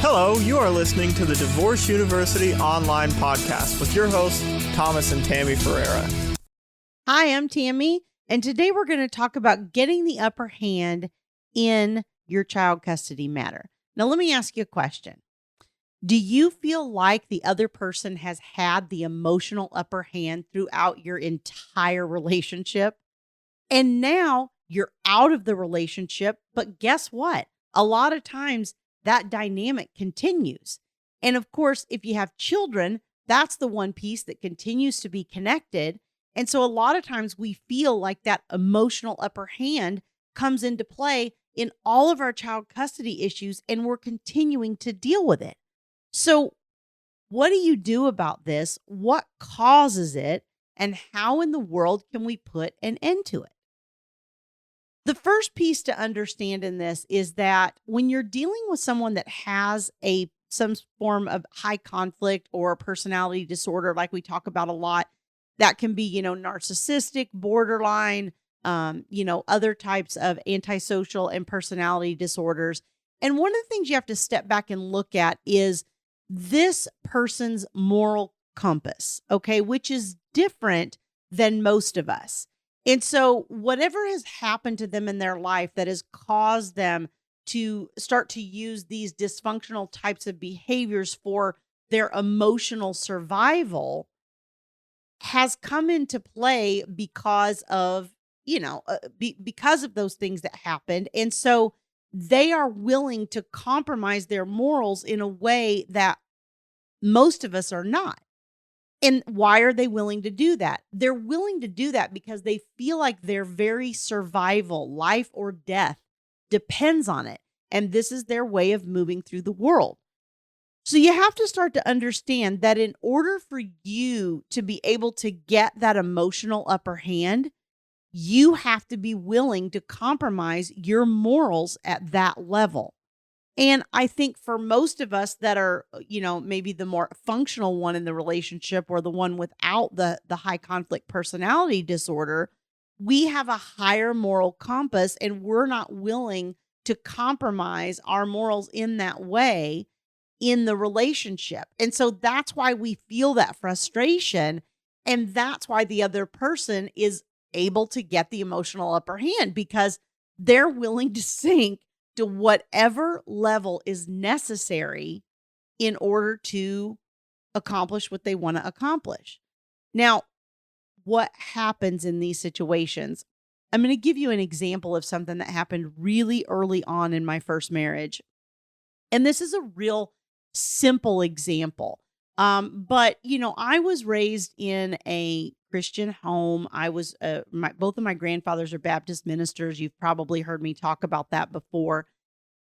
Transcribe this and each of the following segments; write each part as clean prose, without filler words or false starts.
Hello, you are listening to the Divorce University online podcast with your hosts, Thomas and Tammy Ferreira. Hi, I'm Tammy, and today we're going to talk about getting the upper hand in your child custody matter. Now, let me ask you a question. Do you feel like the other person has had the emotional upper hand throughout your entire relationship? And now you're out of the relationship, but guess what? A lot of times that dynamic continues. And of course, if you have children, that's the one piece that continues to be connected. And so a lot of times we feel like that emotional upper hand comes into play in all of our child custody issues, and we're continuing to deal with it. So what do you do about this? What causes it? And how in the world can we put an end to it? The first piece to understand in this is that when you're dealing with someone that has some form of high conflict or personality disorder, like we talk about a lot, that can be, narcissistic, borderline, other types of antisocial and personality disorders. And one of the things you have to step back and look at is this person's moral compass, okay, which is different than most of us. And so whatever has happened to them in their life that has caused them to start to use these dysfunctional types of behaviors for their emotional survival has come into play because of, because of those things that happened. And so they are willing to compromise their morals in a way that most of us are not. And why are they willing to do that? They're willing to do that because they feel like their very survival, life or death, depends on it. And this is their way of moving through the world. So you have to start to understand that in order for you to be able to get that emotional upper hand, you have to be willing to compromise your morals at that level. And I think for most of us that are, maybe the more functional one in the relationship or the one without the high conflict personality disorder, we have a higher moral compass and we're not willing to compromise our morals in that way in the relationship. And so that's why we feel that frustration. And that's why the other person is able to get the emotional upper hand because they're willing to sink to whatever level is necessary in order to accomplish what they want to accomplish. Now, what happens in these situations? I'm going to give you an example of something that happened really early on in my first marriage. And this is a real simple example. But I was raised in a Christian home. I was both of my grandfathers are Baptist ministers. You've probably heard me talk about that before.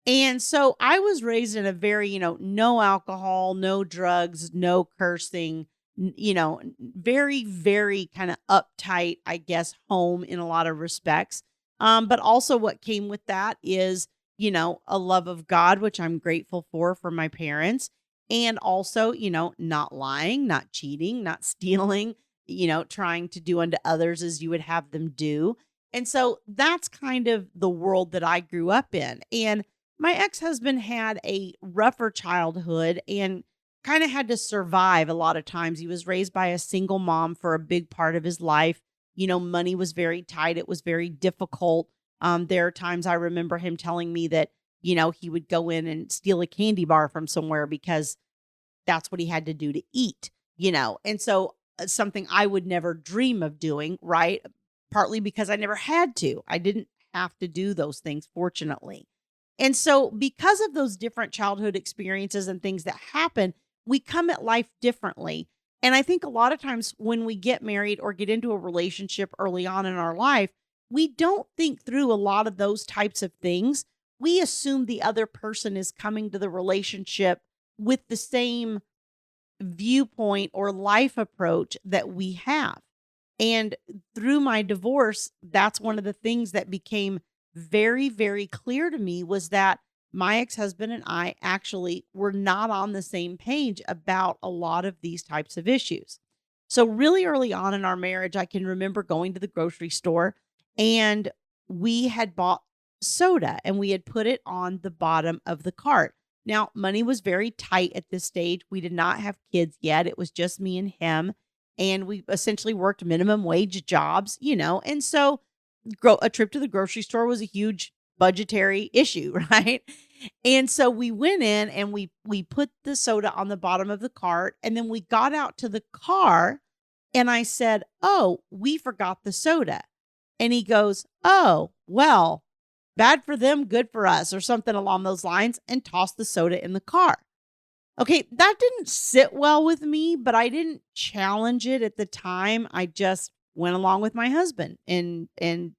And so I was raised in a very, no alcohol, no drugs, no cursing, very, very kind of uptight, I guess, home in a lot of respects. But also what came with that is, a love of God, which I'm grateful for my parents. And also, not lying, not cheating, not stealing, trying to do unto others as you would have them do. And so that's kind of the world that I grew up in. And my ex-husband had a rougher childhood and kind of had to survive a lot of times. He was raised by a single mom for a big part of his life. Money was very tight. It was very difficult. There are times I remember him telling me that, he would go in and steal a candy bar from somewhere because that's what he had to do to eat, And so something I would never dream of doing, right? Partly because I never had to. I didn't have to do those things, fortunately. And so because of those different childhood experiences and things that happen, we come at life differently. And I think a lot of times when we get married or get into a relationship early on in our life, we don't think through a lot of those types of things. We assume the other person is coming to the relationship with the same viewpoint or life approach that we have. And through my divorce, that's one of the things that became very, very clear to me was that my ex-husband and I actually were not on the same page about a lot of these types of issues. So really early on in our marriage, I can remember going to the grocery store and we had bought soda and we had put it on the bottom of the cart. Now, money was very tight at this stage. We did not have kids yet. It was just me and him. And we essentially worked minimum wage jobs, and so a trip to the grocery store was a huge budgetary issue, right? And so we went in and we put the soda on the bottom of the cart, and then we got out to the car and I said, "Oh, we forgot the soda." And he goes, "Oh, well, bad for them, good for us," or something along those lines, and tossed the soda in the car. Okay, that didn't sit well with me, but I didn't challenge it at the time. I just went along with my husband and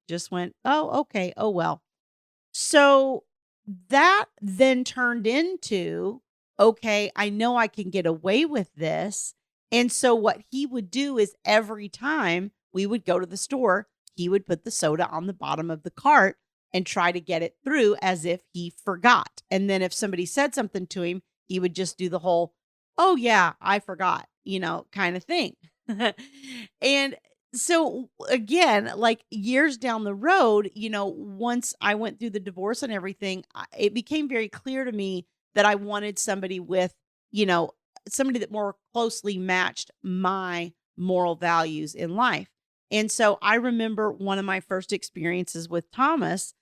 just went, "Oh, okay. Oh, well." So that then turned into, okay, I know I can get away with this. And so what he would do is every time we would go to the store, he would put the soda on the bottom of the cart and try to get it through as if he forgot. And then if somebody said something to him, he would just do the whole, "Oh yeah, I forgot," kind of thing. And so again, like years down the road, once I went through the divorce and everything, it became very clear to me that I wanted somebody with, somebody that more closely matched my moral values in life. And so I remember one of my first experiences with Thomas,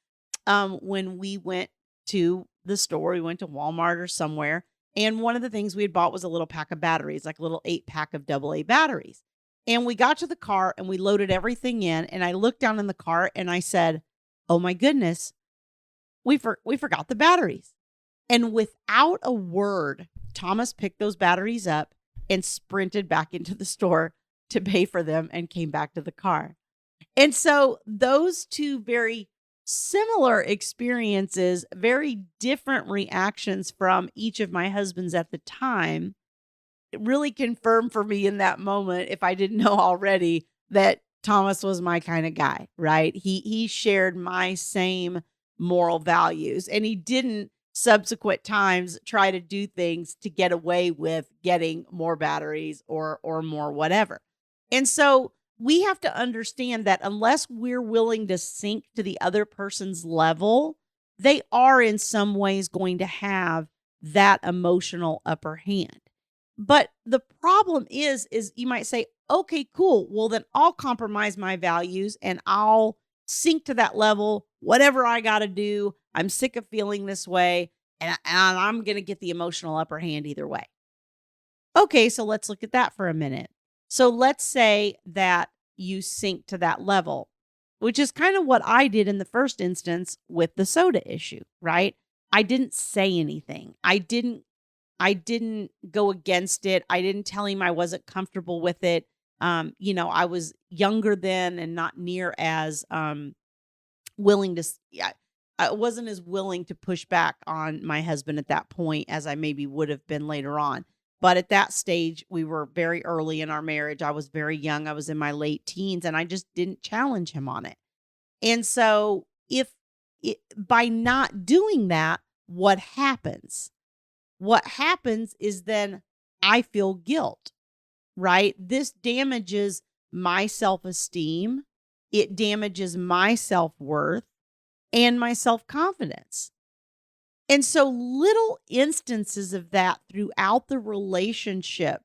when we went to the store, we went to Walmart or somewhere. And one of the things we had bought was a little pack of batteries, like a little 8-pack of AA batteries. And we got to the car and we loaded everything in. And I looked down in the car and I said, "Oh my goodness, we forgot the batteries." And without a word, Thomas picked those batteries up and sprinted back into the store to pay for them and came back to the car. And so those two very similar experiences, very different reactions from each of my husbands at the time, it really confirmed for me in that moment, if I didn't know already, that Thomas was my kind of guy, right? He shared my same moral values, and he didn't subsequent times try to do things to get away with getting more batteries or more whatever. And so we have to understand that unless we're willing to sink to the other person's level, they are in some ways going to have that emotional upper hand. But the problem is you might say, "Okay, cool. Well, then I'll compromise my values and I'll sink to that level, whatever I got to do. I'm sick of feeling this way, and I'm going to get the emotional upper hand either way." Okay, so let's look at that for a minute. So let's say that you sink to that level, which is kind of what I did in the first instance with the soda issue, right? I didn't say anything. I didn't go against it. I didn't tell him I wasn't comfortable with it. I was younger then and not near as willing to. I wasn't as willing to push back on my husband at that point as I maybe would have been later on. But at that stage, we were very early in our marriage. I was very young. I was in my late teens, and I just didn't challenge him on it. And so by not doing that, what happens? What happens is then I feel guilt, right? This damages my self-esteem. It damages my self-worth and my self-confidence. And so little instances of that throughout the relationship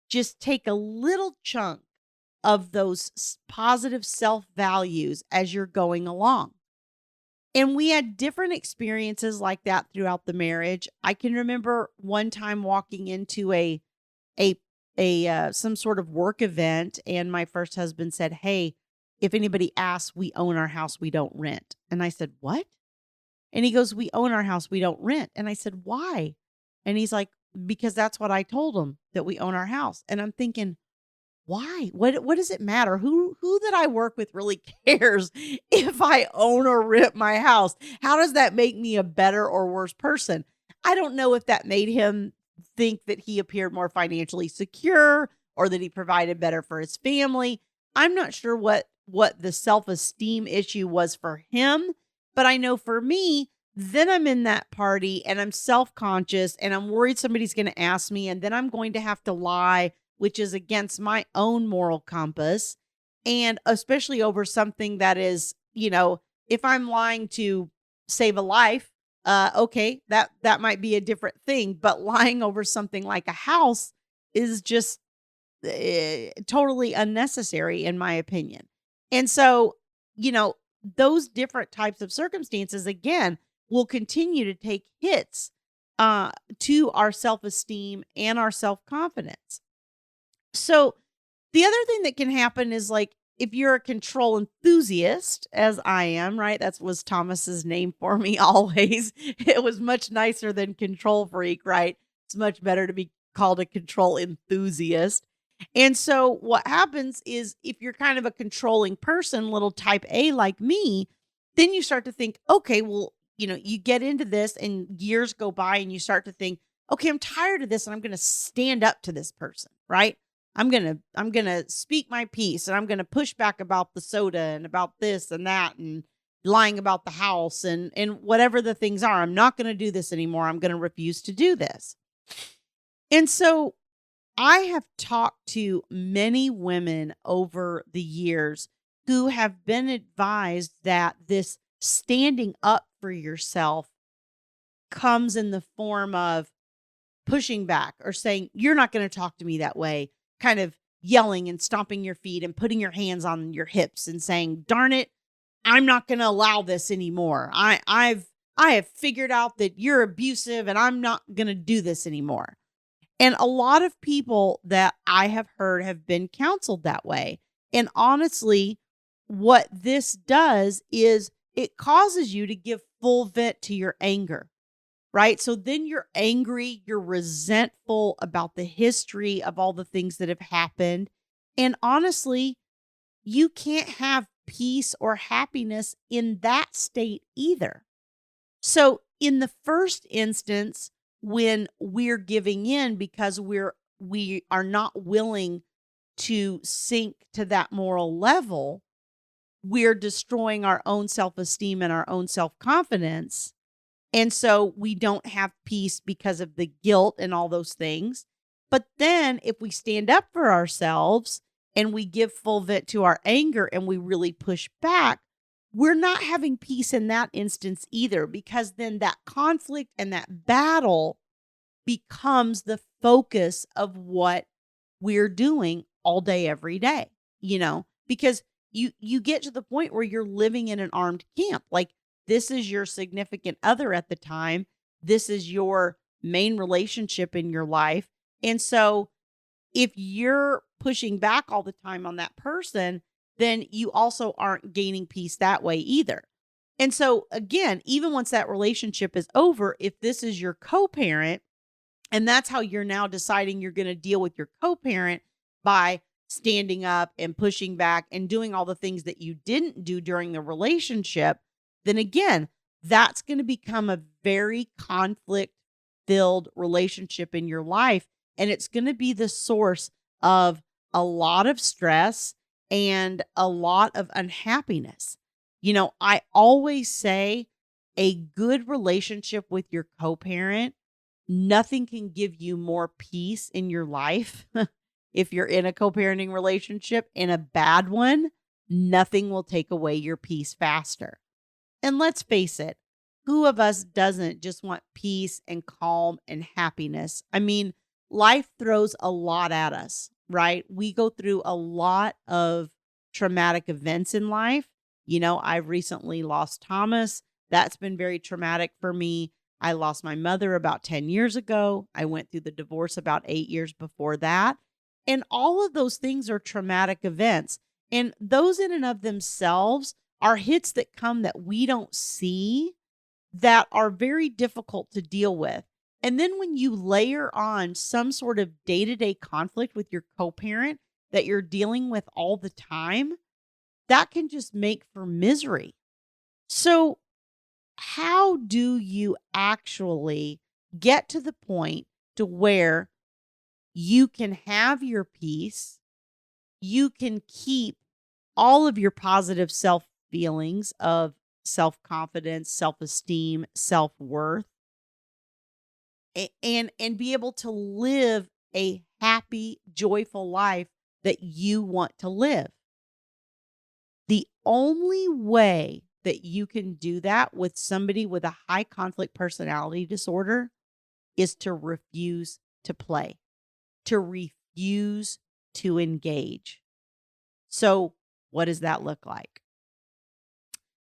just take a little chunk of those positive self-values as you're going along. And we had different experiences like that throughout the marriage. I can remember one time walking into some sort of work event, and my first husband said, "Hey, if anybody asks, we own our house, we don't rent." And I said, "What?" And he goes, "We own our house, we don't rent." And I said, "Why?" And he's like, "Because that's what I told him, that we own our house." And I'm thinking, why? What does it matter? Who that I work with really cares if I own or rent my house? How does that make me a better or worse person? I don't know if that made him think that he appeared more financially secure or that he provided better for his family. I'm not sure what the self-esteem issue was for him, but I know for me, then I'm in that party and I'm self-conscious and I'm worried somebody's going to ask me, and then I'm going to have to lie, which is against my own moral compass. And especially over something that is, if I'm lying to save a life, okay, that might be a different thing, but lying over something like a house is just totally unnecessary in my opinion. And so, you know, those different types of circumstances again will continue to take hits to our self-esteem and our self-confidence. So, the other thing that can happen is like if you're a control enthusiast, as I am, right? That was Thomas's name for me always. It was much nicer than control freak, right? It's much better to be called a control enthusiast. And so what happens is if you're kind of a controlling person, little type A like me, then you start to think, okay, well, you get into this and years go by and you start to think, okay, I'm tired of this and I'm going to stand up to this person, right? I'm going to speak my piece and I'm going to push back about the soda and about this and that and lying about the house and whatever the things are. I'm not going to do this anymore. I'm going to refuse to do this. And so I have talked to many women over the years who have been advised that this standing up for yourself comes in the form of pushing back or saying, you're not going to talk to me that way, kind of yelling and stomping your feet and putting your hands on your hips and saying, darn it, I'm not going to allow this anymore. I have figured out that you're abusive and I'm not going to do this anymore. And a lot of people that I have heard have been counseled that way. And honestly, what this does is it causes you to give full vent to your anger, right? So then you're angry, you're resentful about the history of all the things that have happened. And honestly, you can't have peace or happiness in that state either. So in the first instance, when we're giving in because we are not willing to sink to that moral level, we're destroying our own self-esteem and our own self-confidence. And so we don't have peace because of the guilt and all those things. But then if we stand up for ourselves and we give full vent to our anger and we really push back, we're not having peace in that instance either, because then that conflict and that battle becomes the focus of what we're doing all day, every day, because you get to the point where you're living in an armed camp. Like, this is your significant other at the time. This is your main relationship in your life. And so if you're pushing back all the time on that person, then you also aren't gaining peace that way either. And so again, even once that relationship is over, if this is your co-parent, and that's how you're now deciding you're going to deal with your co-parent by standing up and pushing back and doing all the things that you didn't do during the relationship, then again, that's going to become a very conflict-filled relationship in your life. And it's going to be the source of a lot of stress and a lot of unhappiness. I always say a good relationship with your co-parent, nothing can give you more peace in your life. If you're in a co-parenting relationship, in a bad one, nothing will take away your peace faster. And let's face it, who of us doesn't just want peace and calm and happiness? I mean, life throws a lot at us, right? We go through a lot of traumatic events in life. I've recently lost Thomas. That's been very traumatic for me. I lost my mother about 10 years ago. I went through the divorce about 8 years before that. And all of those things are traumatic events. And those in and of themselves are hits that come that we don't see, that are very difficult to deal with. And then when you layer on some sort of day-to-day conflict with your co-parent that you're dealing with all the time, that can just make for misery. So how do you actually get to the point to where you can have your peace, you can keep all of your positive self-feelings of self-confidence, self-esteem, self-worth, and be able to live a happy, joyful life that you want to live? The only way that you can do that with somebody with a high conflict personality disorder is to refuse to play, to refuse to engage. So, what does that look like?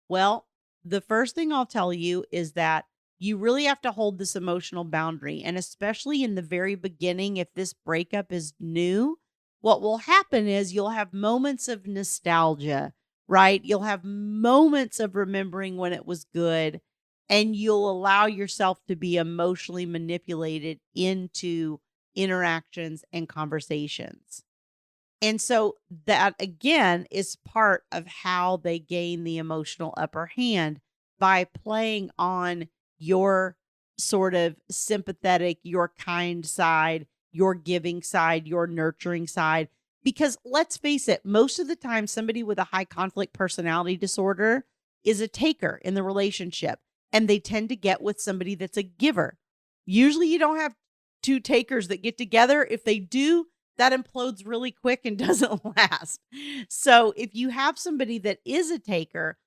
Well, the first thing I'll tell you is that you really have to hold this emotional boundary. And especially in the very beginning, if this breakup is new, what will happen is you'll have moments of nostalgia, right? You'll have moments of remembering when it was good, and you'll allow yourself to be emotionally manipulated into interactions and conversations. And so that again is part of how they gain the emotional upper hand by playing on your sort of sympathetic, your kind side, your giving side, your nurturing side. Because let's face it, most of the time, somebody with a high conflict personality disorder is a taker in the relationship, and they tend to get with somebody that's a giver. Usually you don't have two takers that get together. If they do, that implodes really quick and doesn't last. So if you have somebody that is a taker,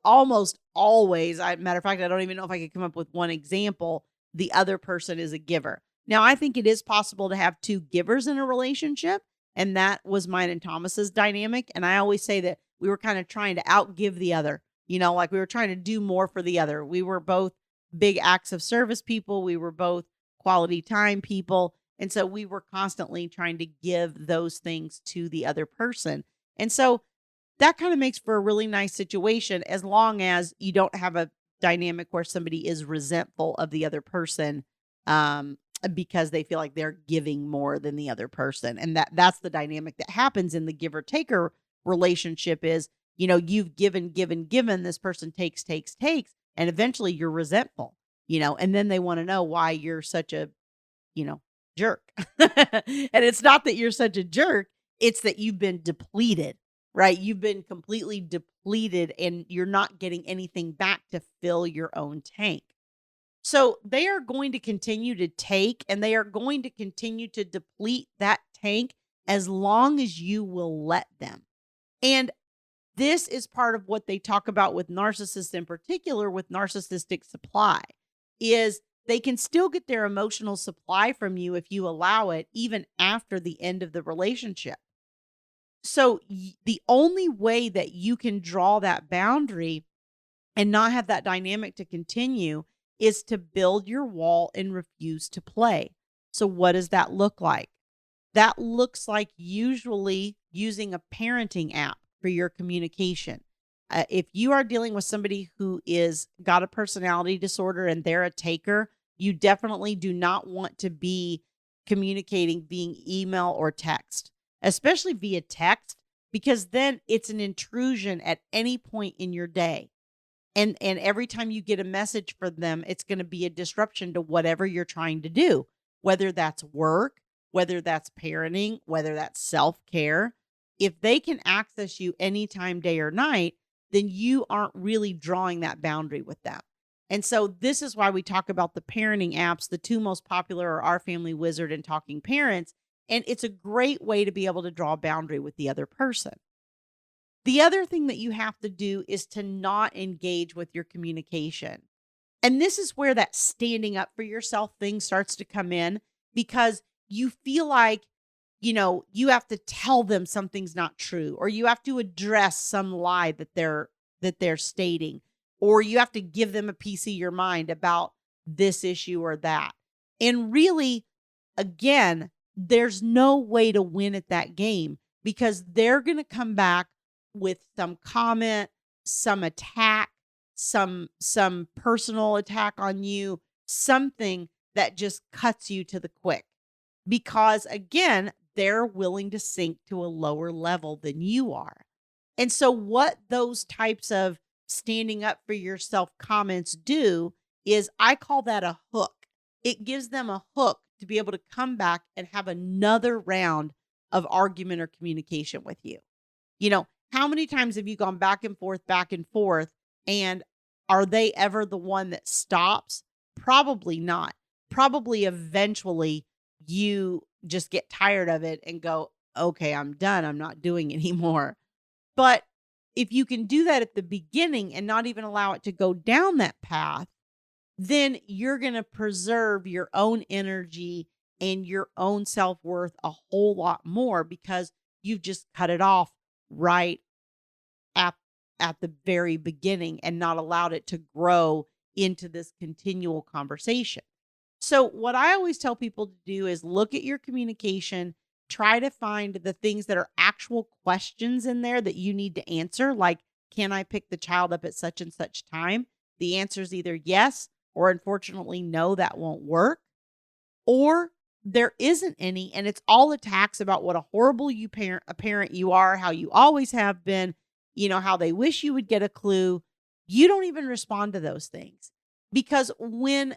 almost always, matter of fact, I don't even know if I could come up with one example, the other person is a giver. Now, I think it is possible to have two givers in a relationship, and that was mine and Thomas's dynamic. And I always say that we were kind of trying to outgive the other, like we were trying to do more for the other. We were both big acts of service people. We were both quality time people. And so we were constantly trying to give those things to the other person. And so that kind of makes for a really nice situation, as long as you don't have a dynamic where somebody is resentful of the other person because they feel like they're giving more than the other person. And that's the dynamic that happens in the giver-taker relationship is, you've given, this person takes, and eventually you're resentful, and then they want to know why you're such a, jerk. And it's not that you're such a jerk, it's that you've been depleted, right? You've been completely depleted and you're not getting anything back to fill your own tank. So they are going to continue to take, and they are going to continue to deplete that tank as long as you will let them. And this is part of what they talk about with narcissists, in particular with narcissistic supply, is they can still get their emotional supply from you if you allow it, even after the end of the relationship. So the only way that you can draw that boundary and not have that dynamic to continue is to build your wall and refuse to play. So what does that look like? That looks like usually using a parenting app for your communication. If you are dealing with somebody who is got a personality disorder and they're a taker, you definitely do not want to be communicating via email or text, especially via text, because then it's an intrusion at any point in your day. And every time you get a message from them, it's going to be a disruption to whatever you're trying to do, whether that's work, whether that's parenting, whether that's self-care. If they can access you anytime, day or night, then you aren't really drawing that boundary with them. And so this is why we talk about the parenting apps. The two most popular are Our Family Wizard and Talking Parents. And it's a great way to be able to draw a boundary with the other person. The other thing that you have to do is to not engage with your communication. And this is where that standing up for yourself thing starts to come in, because you feel like, you have to tell them something's not true, or you have to address some lie that they're stating, or you have to give them a piece of your mind about this issue or that. And really, again, there's no way to win at that game, because they're going to come back with some comment, some attack, some personal attack on you, something that just cuts you to the quick. Because again, they're willing to sink to a lower level than you are. And so what those types of standing up for yourself comments do is, I call that a hook. It gives them a hook to be able to come back and have another round of argument or communication with you. How many times have you gone back and forth, and are they ever the one that stops? Probably not. Probably eventually you just get tired of it and go, okay, I'm done. I'm not doing it anymore. But if you can do that at the beginning and not even allow it to go down that path, then you're going to preserve your own energy and your own self-worth a whole lot more because you've just cut it off right at the very beginning and not allowed it to grow into this continual conversation. So what I always tell people to do is look at your communication, try to find the things that are actual questions in there that you need to answer, like, can I pick the child up at such and such time? The answer is either yes, or unfortunately, no, that won't work. Or there isn't any, and it's all attacks about what a horrible parent you are, how you always have been, how they wish you would get a clue. You don't even respond to those things because when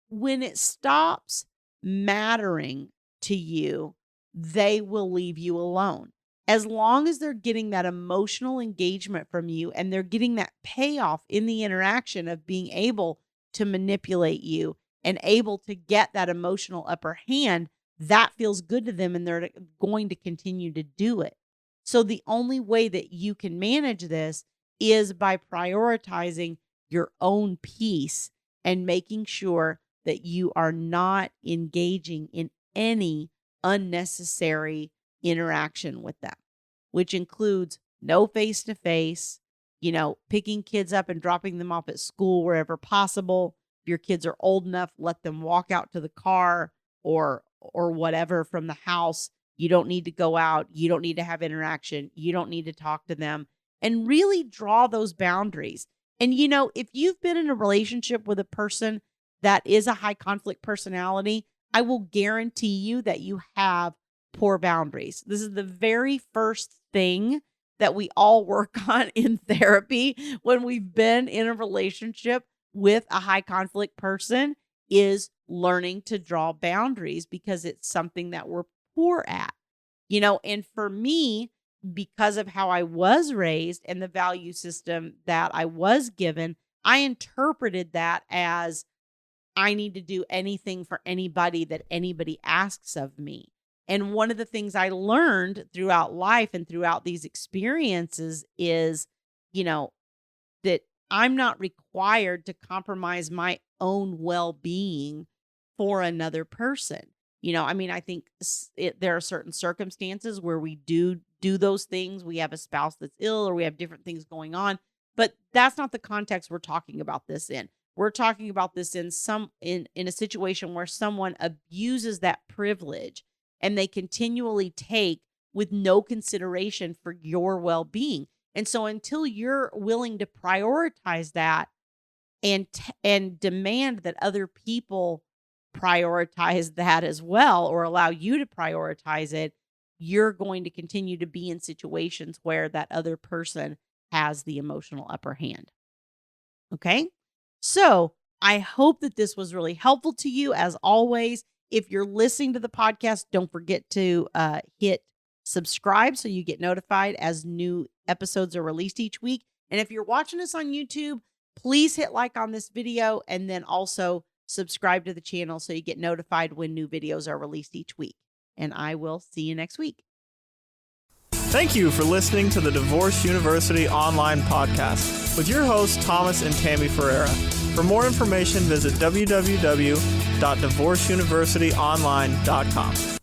it stops mattering to you, they will leave you alone. As long as they're getting that emotional engagement from you and they're getting that payoff in the interaction of being able to manipulate you and able to get that emotional upper hand, that feels good to them and they're going to continue to do it. So the only way that you can manage this is by prioritizing your own peace and making sure that you are not engaging in any unnecessary interaction with them, which includes no face-to-face, picking kids up and dropping them off at school wherever possible. If your kids are old enough, let them walk out to the car or whatever from the house. You don't need to go out. You don't need to have interaction. You don't need to talk to them, and really draw those boundaries. And, if you've been in a relationship with a person that is a high conflict personality, I will guarantee you that you have poor boundaries. This is the very first thing that we all work on in therapy when we've been in a relationship with a high conflict person, is learning to draw boundaries because it's something that we're poor at, and for me, because of how I was raised and the value system that I was given, I interpreted that as I need to do anything for anybody that anybody asks of me. And one of the things I learned throughout life and throughout these experiences is, that I'm not required to compromise my own well-being for another person. I think there are certain circumstances where we do those things. We have a spouse that's ill or we have different things going on, but that's not the context we're talking about this in. We're talking about this in a situation where someone abuses that privilege and they continually take with no consideration for your well-being. And so until you're willing to prioritize that and demand that other people prioritize that as well, or allow you to prioritize it, you're going to continue to be in situations where that other person has the emotional upper hand. Okay? So I hope that this was really helpful to you. As always, if you're listening to the podcast, don't forget to hit subscribe so you get notified as new episodes are released each week. And if you're watching us on YouTube, please hit like on this video and then also subscribe to the channel so you get notified when new videos are released each week. And I will see you next week. Thank you for listening to the Divorce University online podcast with your hosts, Thomas and Tammy Ferreira. For more information, visit www.divorceuniversityonline.com.